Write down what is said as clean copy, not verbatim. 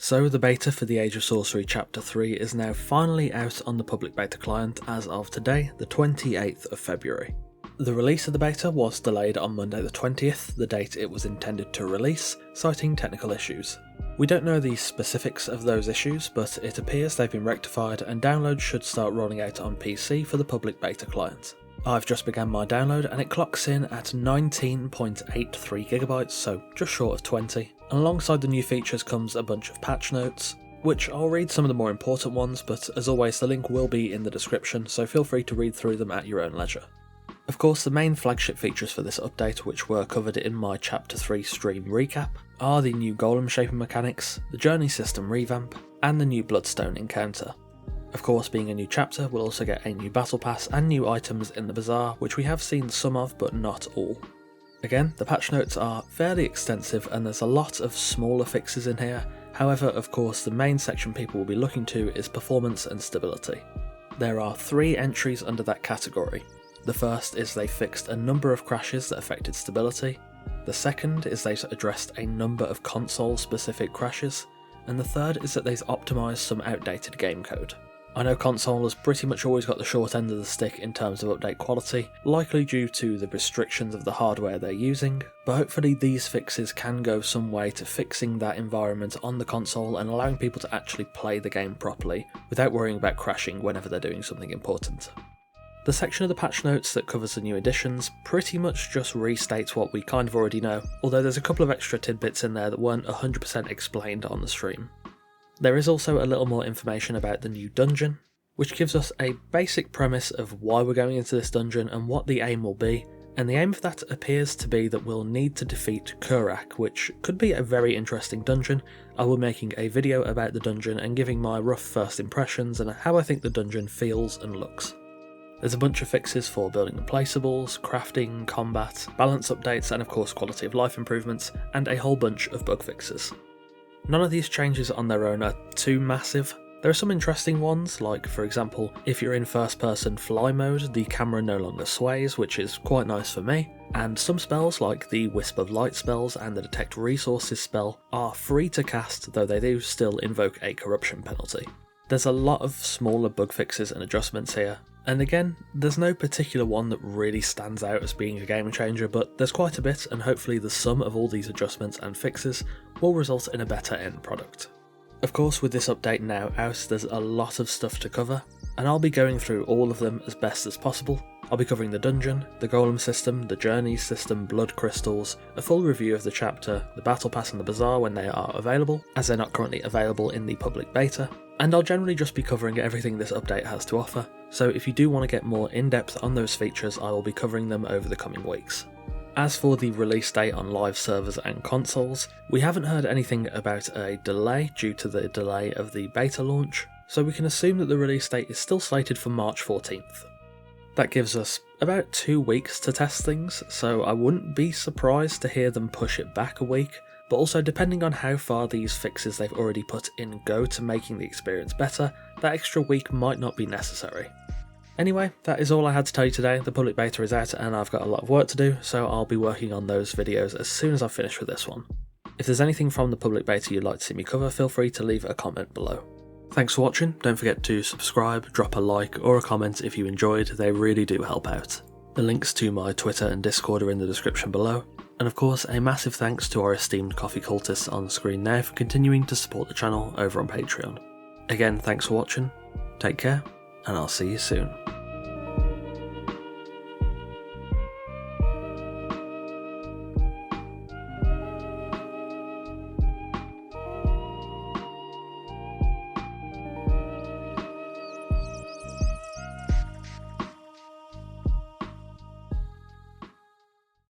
So the beta for the Age of Sorcery Chapter 3 is now finally out on the public beta client as of today, the 28th of February. The release of the beta was delayed on Monday the 20th, the date it was intended to release, citing technical issues. We don't know the specifics of those issues, but it appears they've been rectified and downloads should start rolling out on PC for the public beta client. I've just begun my download and it clocks in at 19.83GB, so just short of 20. And alongside the new features comes a bunch of patch notes, which I'll read some of the more important ones, but as always the link will be in the description, so feel free to read through them at your own leisure. Of course, the main flagship features for this update, which were covered in my Chapter 3 stream recap, are the new golem shaping mechanics, the journey system revamp, and the new bloodstone encounter. Of course, being a new chapter, we'll also get a new battle pass and new items in the bazaar, which we have seen some of but not all. Again, the patch notes are fairly extensive and there's a lot of smaller fixes in here. However, of course, the main section people will be looking to is performance and stability. There are 3 entries under that category. The first is they fixed a number of crashes that affected stability. The second is they've addressed a number of console-specific crashes. And the third is that they've optimised some outdated game code. I know console has pretty much always got the short end of the stick in terms of update quality, likely due to the restrictions of the hardware they're using, but hopefully these fixes can go some way to fixing that environment on the console and allowing people to actually play the game properly, without worrying about crashing whenever they're doing something important. The section of the patch notes that covers the new additions pretty much just restates what we kind of already know, although there's a couple of extra tidbits in there that weren't 100% explained on the stream. There is also a little more information about the new dungeon, which gives us a basic premise of why we're going into this dungeon and what the aim will be, and the aim of that appears to be that we'll need to defeat Kurak, which could be a very interesting dungeon. I will be making a video about the dungeon and giving my rough first impressions and how I think the dungeon feels and looks. There's a bunch of fixes for building replaceables, crafting, combat, balance updates, and of course quality of life improvements, and a whole bunch of bug fixes. None of these changes on their own are too massive. There are some interesting ones, like for example, if you're in first person fly mode, the camera no longer sways, which is quite nice for me, and some spells like the Wisp of Light spells and the Detect Resources spell are free to cast, though they do still invoke a corruption penalty. There's a lot of smaller bug fixes and adjustments here, and again, there's no particular one that really stands out as being a game changer, but there's quite a bit, and hopefully the sum of all these adjustments and fixes will result in a better end product. Of course, with this update now out, there's a lot of stuff to cover, and I'll be going through all of them as best as possible. I'll be covering the dungeon, the golem system, the journey system, blood crystals, a full review of the chapter, the battle pass and the bazaar when they are available, as they're not currently available in the public beta, and I'll generally just be covering everything this update has to offer, so if you do want to get more in-depth on those features, I will be covering them over the coming weeks. As for the release date on live servers and consoles, we haven't heard anything about a delay due to the delay of the beta launch, so we can assume that the release date is still slated for March 14th. That gives us about 2 weeks to test things, so I wouldn't be surprised to hear them push it back a week, but also depending on how far these fixes they've already put in go to making the experience better, that extra week might not be necessary. Anyway, that is all I had to tell you today. The public beta is out and I've got a lot of work to do, so I'll be working on those videos as soon as I finish with this one. If there's anything from the public beta you'd like to see me cover, feel free to leave a comment below. Thanks for watching, don't forget to subscribe, drop a like or a comment if you enjoyed, they really do help out. The links to my Twitter and Discord are in the description below, and of course a massive thanks to our esteemed coffee cultists on screen now for continuing to support the channel over on Patreon. Again, thanks for watching, take care, and I'll see you soon.